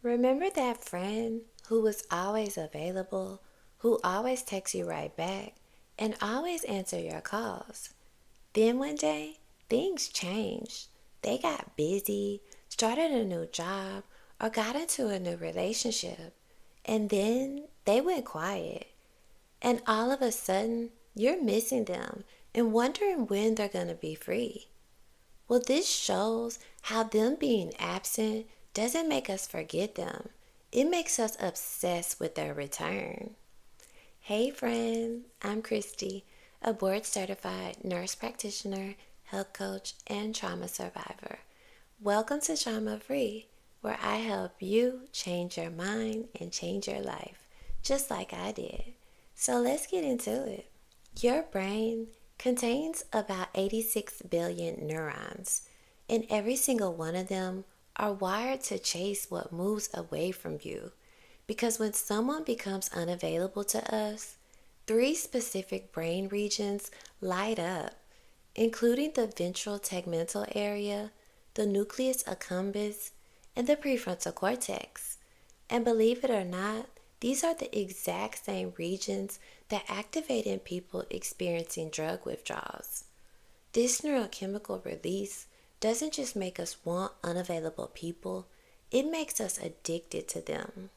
Remember that friend who was always available, who always texts you right back, and always answer your calls? Then one day, things changed. They got busy, started a new job, or got into a new relationship. And then they went quiet. And all of a sudden, you're missing them and wondering when they're going to be free. Well, this shows how them being absent doesn't make us forget them. It makes us obsessed with their return. Hey friend, I'm Kristi, a board certified nurse practitioner, health coach, and trauma survivor. Welcome to Trauma Free, where I help you change your mind and change your life, just like I did. So let's get into it. Your brain contains about 86 billion neurons, and every single one of them are wired to chase what moves away from you. Because when someone becomes unavailable to us, three specific brain regions light up, including the ventral tegmental area, the nucleus accumbens, and the prefrontal cortex. And believe it or not, these are the exact same regions that activate in people experiencing drug withdrawals. This neurochemical release doesn't just make us want unavailable people, it makes us addicted to them.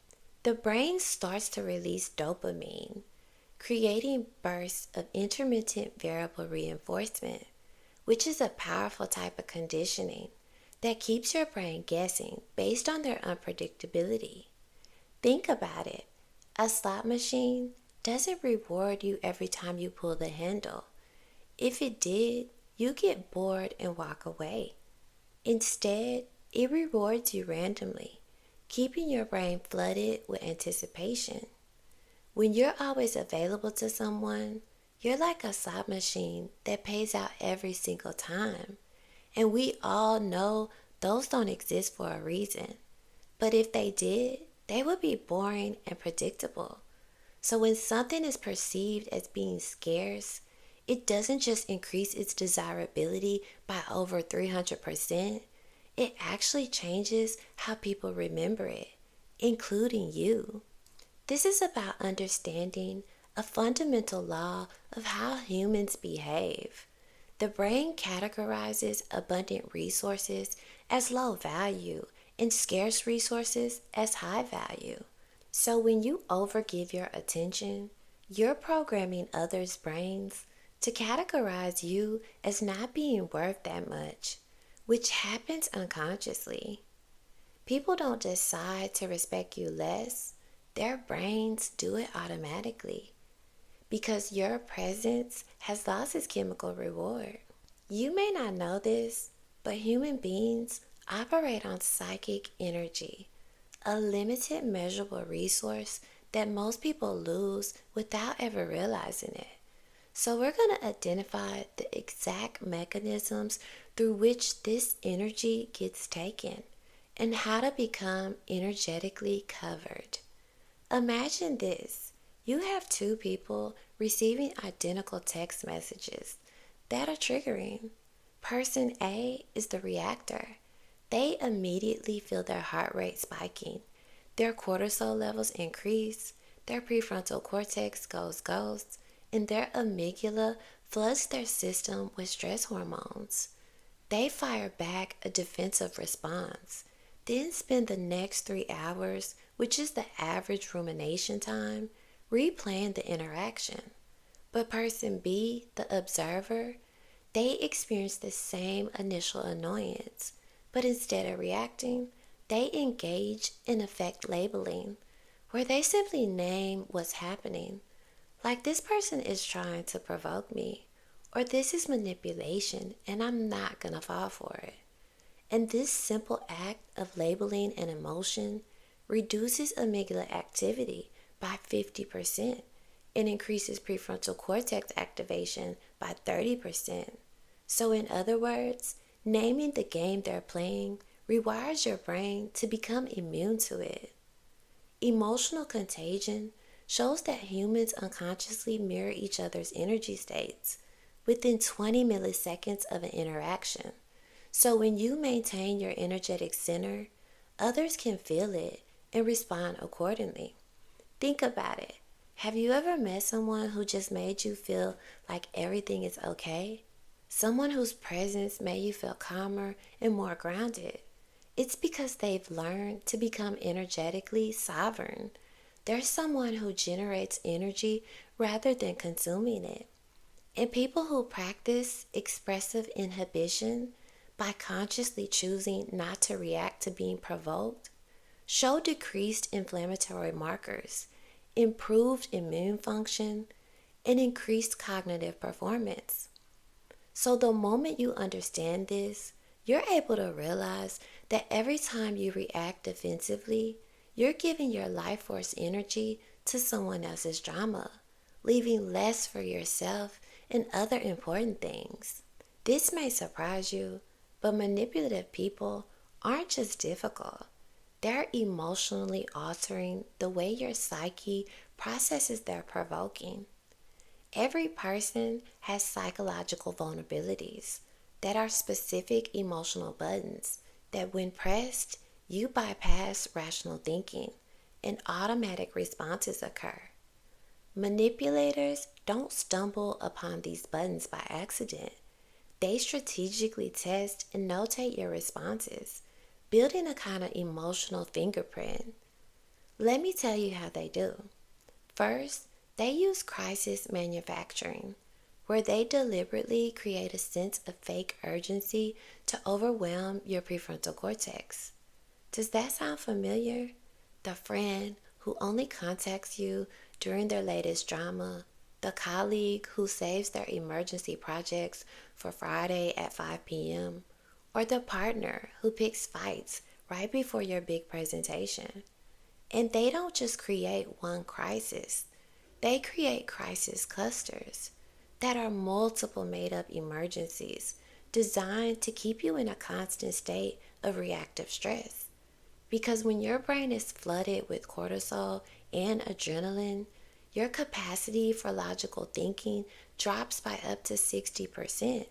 The brain starts to release dopamine, creating bursts of intermittent variable reinforcement, which is a powerful type of conditioning that keeps your brain guessing based on their unpredictability. Think about it. A slot machine doesn't reward you every time you pull the handle. If it did, you get bored and walk away. Instead, it rewards you randomly, keeping your brain flooded with anticipation. When you're always available to someone, you're like a slot machine that pays out every single time. And we all know those don't exist for a reason. But if they did, they would be boring and predictable. So when something is perceived as being scarce, it doesn't just increase its desirability by over 300%, it actually changes how people remember it, including you. This is about understanding a fundamental law of how humans behave. The brain categorizes abundant resources as low value and scarce resources as high value. So when you overgive your attention, you're programming others' brains to categorize you as not being worth that much, which happens unconsciously. People don't decide to respect you less, their brains do it automatically because your presence has lost its chemical reward. You may not know this, but human beings operate on psychic energy, a limited measurable resource that most people lose without ever realizing it. So we're going to identify the exact mechanisms through which this energy gets taken and how to become energetically covered. Imagine this. You have two people receiving identical text messages that are triggering. Person A is the reactor. They immediately feel their heart rate spiking. Their cortisol levels increase, their prefrontal cortex goes ghost, and their amygdala floods their system with stress hormones. They fire back a defensive response, then spend the next 3 hours, which is the average rumination time, replaying the interaction. But person B, the observer, they experience the same initial annoyance, but instead of reacting, they engage in effect labeling, where they simply name what's happening. Like, this person is trying to provoke me, or this is manipulation and I'm not gonna fall for it. And this simple act of labeling an emotion reduces amygdala activity by 50% and increases prefrontal cortex activation by 30%. So in other words, naming the game they're playing rewires your brain to become immune to it. Emotional contagion shows that humans unconsciously mirror each other's energy states within 20 milliseconds of an interaction. So when you maintain your energetic center, others can feel it and respond accordingly. Think about it. Have you ever met someone who just made you feel like everything is okay? Someone whose presence made you feel calmer and more grounded. It's because they've learned to become energetically sovereign. They're someone who generates energy rather than consuming it. And people who practice expressive inhibition by consciously choosing not to react to being provoked show decreased inflammatory markers, improved immune function, and increased cognitive performance. So, the moment you understand this, you're able to realize that every time you react defensively, you're giving your life force energy to someone else's drama, leaving less for yourself and other important things. This may surprise you, but manipulative people aren't just difficult. They're emotionally altering the way your psyche processes their provoking. Every person has psychological vulnerabilities that are specific emotional buttons that, when pressed, you bypass rational thinking and automatic responses occur. Manipulators don't stumble upon these buttons by accident. They strategically test and notate your responses, building a kind of emotional fingerprint. Let me tell you how they do. First, they use crisis manufacturing, where they deliberately create a sense of fake urgency to overwhelm your prefrontal cortex. Does that sound familiar? The friend who only contacts you during their latest drama, the colleague who saves their emergency projects for Friday at 5 p.m., or the partner who picks fights right before your big presentation. And they don't just create one crisis, they create crisis clusters that are multiple made up emergencies designed to keep you in a constant state of reactive stress. Because when your brain is flooded with cortisol and adrenaline, your capacity for logical thinking drops by up to 60%.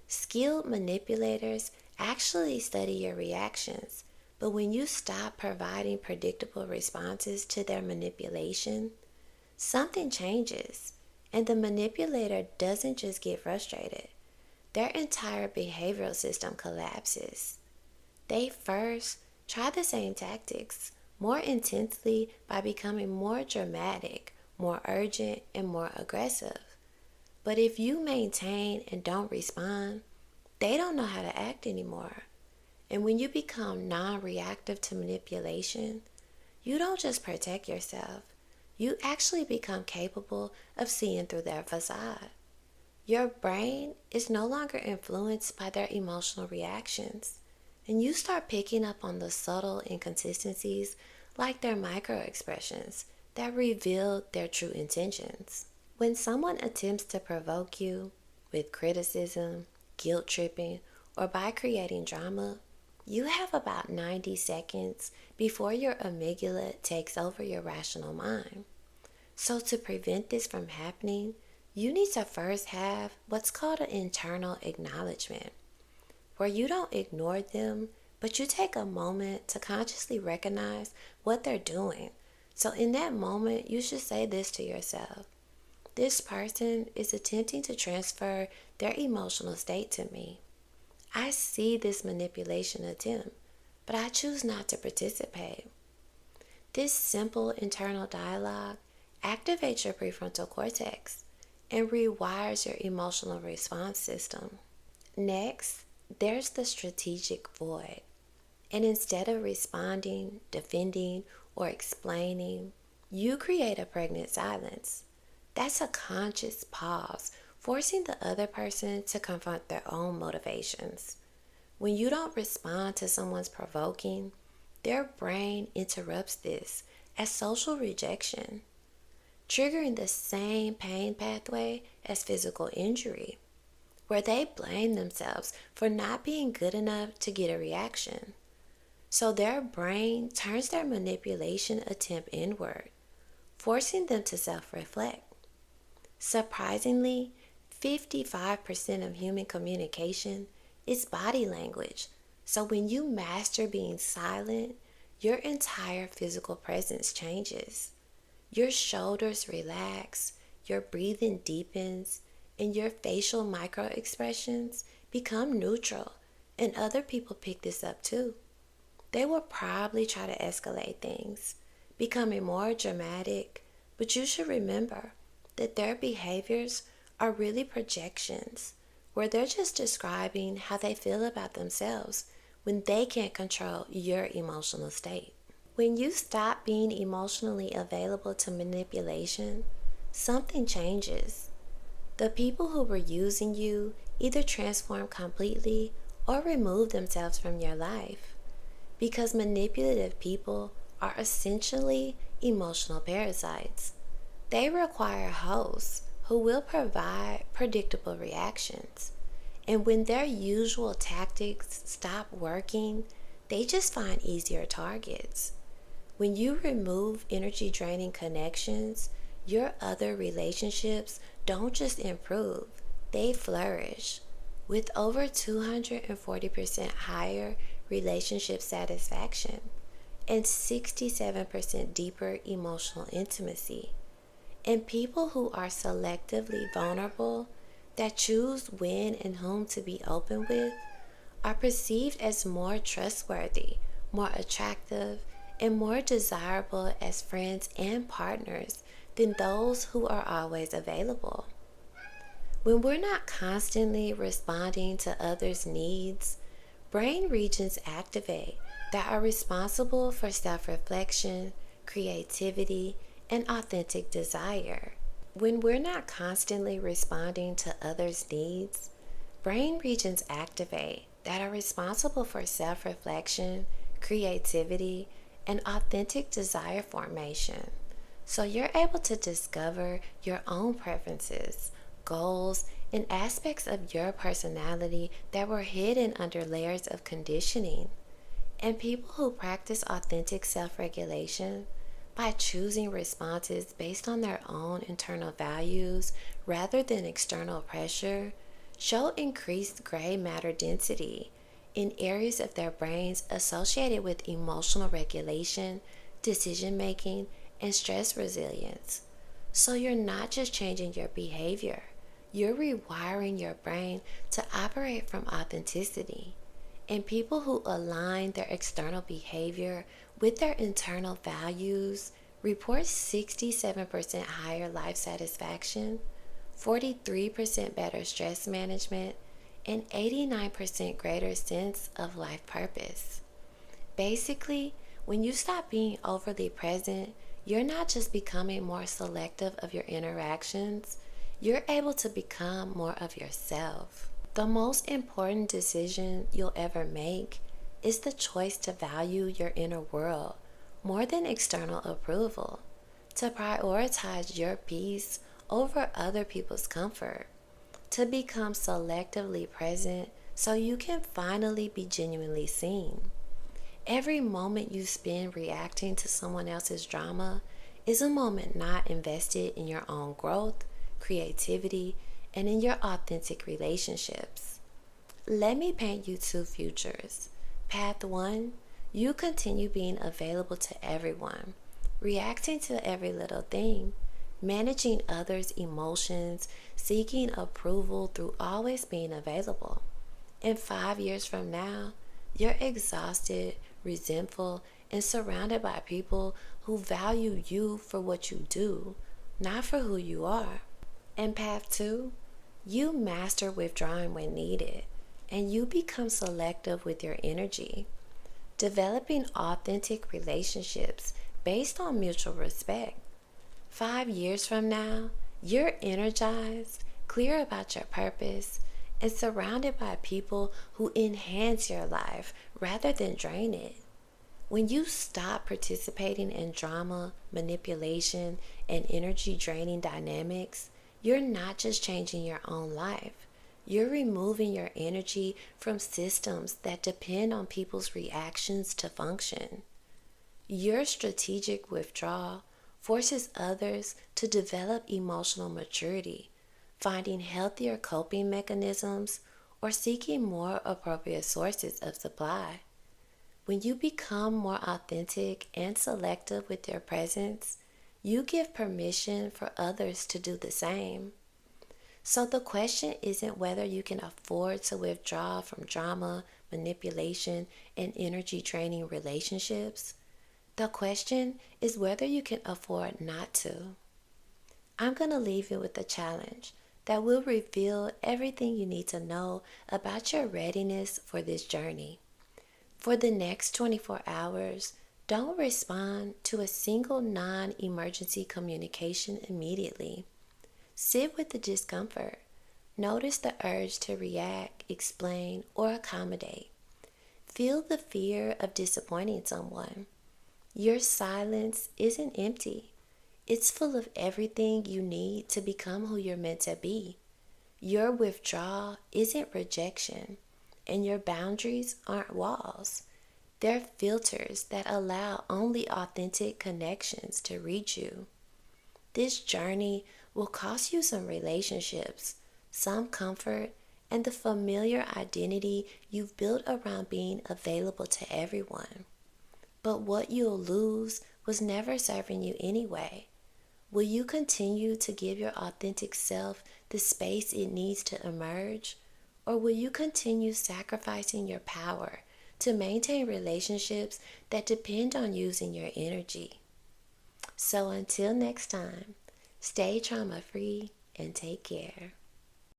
Skilled manipulators actually study your reactions, but when you stop providing predictable responses to their manipulation, something changes, and the manipulator doesn't just get frustrated. Their entire behavioral system collapses. They first try the same tactics more intensely by becoming more dramatic, more urgent, and more aggressive. But if you maintain and don't respond, they don't know how to act anymore. And when you become non reactive to manipulation, you don't just protect yourself, you actually become capable of seeing through their facade. Your brain is no longer influenced by their emotional reactions, and you start picking up on the subtle inconsistencies like their micro expressions that reveal their true intentions. When someone attempts to provoke you with criticism, guilt tripping, or by creating drama, you have about 90 seconds before your amygdala takes over your rational mind. So, to prevent this from happening, you need to first have what's called an internal acknowledgement, where you don't ignore them, but you take a moment to consciously recognize what they're doing. So, in that moment, you should say this to yourself: this person is attempting to transfer their emotional state to me. I see this manipulation attempt, but I choose not to participate. This simple internal dialogue activates your prefrontal cortex and rewires your emotional response system. Next, there's the strategic void. And instead of responding, defending, or explaining, you create a pregnant silence. That's a conscious pause, forcing the other person to confront their own motivations. When you don't respond to someone's provoking, their brain interrupts this as social rejection, triggering the same pain pathway as physical injury, where they blame themselves for not being good enough to get a reaction. So their brain turns their manipulation attempt inward, forcing them to self-reflect. Surprisingly, 55% of human communication is body language. So when you master being silent, your entire physical presence changes. Your shoulders relax, your breathing deepens, and your facial micro expressions become neutral. And other people pick this up too. They will probably try to escalate things, becoming more dramatic, but you should remember that their behaviors are really projections, where they're just describing how they feel about themselves when they can't control your emotional state. When you stop being emotionally available to manipulation, something changes. The people who were using you either transform completely or remove themselves from your life, because manipulative people are essentially emotional parasites. They require hosts who will provide predictable reactions. And when their usual tactics stop working, they just find easier targets. When you remove energy draining connections, your other relationships don't just improve, they flourish. With over 240% higher relationship satisfaction and 67% deeper emotional intimacy. And people who are selectively vulnerable, that choose when and whom to be open with, are perceived as more trustworthy, more attractive, and more desirable as friends and partners than those who are always available. When we're not constantly responding to others' needs, brain regions activate that are responsible for self-reflection, creativity, and authentic desire. When we're not constantly responding to others' needs, brain regions activate that are responsible for self-reflection, creativity, and authentic desire formation. So you're able to discover your own preferences, goals, and aspects of your personality that were hidden under layers of conditioning. And people who practice authentic self-regulation by choosing responses based on their own internal values rather than external pressure show increased gray matter density in areas of their brains associated with emotional regulation, decision making, and stress resilience. So you're not just changing your behavior, you're rewiring your brain to operate from authenticity. And people who align their external behavior with their internal values report 67% higher life satisfaction, 43% better stress management, and 89% greater sense of life purpose. Basically, when you stop being overly present, you're not just becoming more selective of your interactions, you're able to become more of yourself. The most important decision you'll ever make is the choice to value your inner world more than external approval, to prioritize your peace over other people's comfort, to become selectively present so you can finally be genuinely seen. Every moment you spend reacting to someone else's drama is a moment not invested in your own growth, creativity, and in your authentic relationships. Let me paint you two futures. Path 1, you continue being available to everyone, reacting to every little thing, managing others' emotions, seeking approval through always being available. And 5 years from now, you're exhausted, resentful, and surrounded by people who value you for what you do, not for who you are. And path 2, you master withdrawing when needed, and you become selective with your energy, developing authentic relationships based on mutual respect. 5 years from now, you're energized, clear about your purpose, and surrounded by people who enhance your life rather than drain it. When you stop participating in drama, manipulation, and energy draining dynamics, you're not just changing your own life. You're removing your energy from systems that depend on people's reactions to function. Your strategic withdrawal forces others to develop emotional maturity, finding healthier coping mechanisms, or seeking more appropriate sources of supply. When you become more authentic and selective with your presence, you give permission for others to do the same. So the question isn't whether you can afford to withdraw from drama, manipulation, and energy draining relationships. The question is whether you can afford not to. I'm going to leave you with a challenge that will reveal everything you need to know about your readiness for this journey. For the next 24 hours, don't respond to a single non-emergency communication immediately. Sit with the discomfort. Notice the urge to react, explain, or accommodate. Feel the fear of disappointing someone. Your silence isn't empty. It's full of everything you need to become who you're meant to be. Your withdrawal isn't rejection, and your boundaries aren't walls. They're filters that allow only authentic connections to reach you. This journey will cost you some relationships, some comfort, and the familiar identity you've built around being available to everyone. But what you'll lose was never serving you anyway. Will you continue to give your authentic self the space it needs to emerge? Or will you continue sacrificing your power to maintain relationships that depend on using your energy? So until next time, stay trauma free and take care.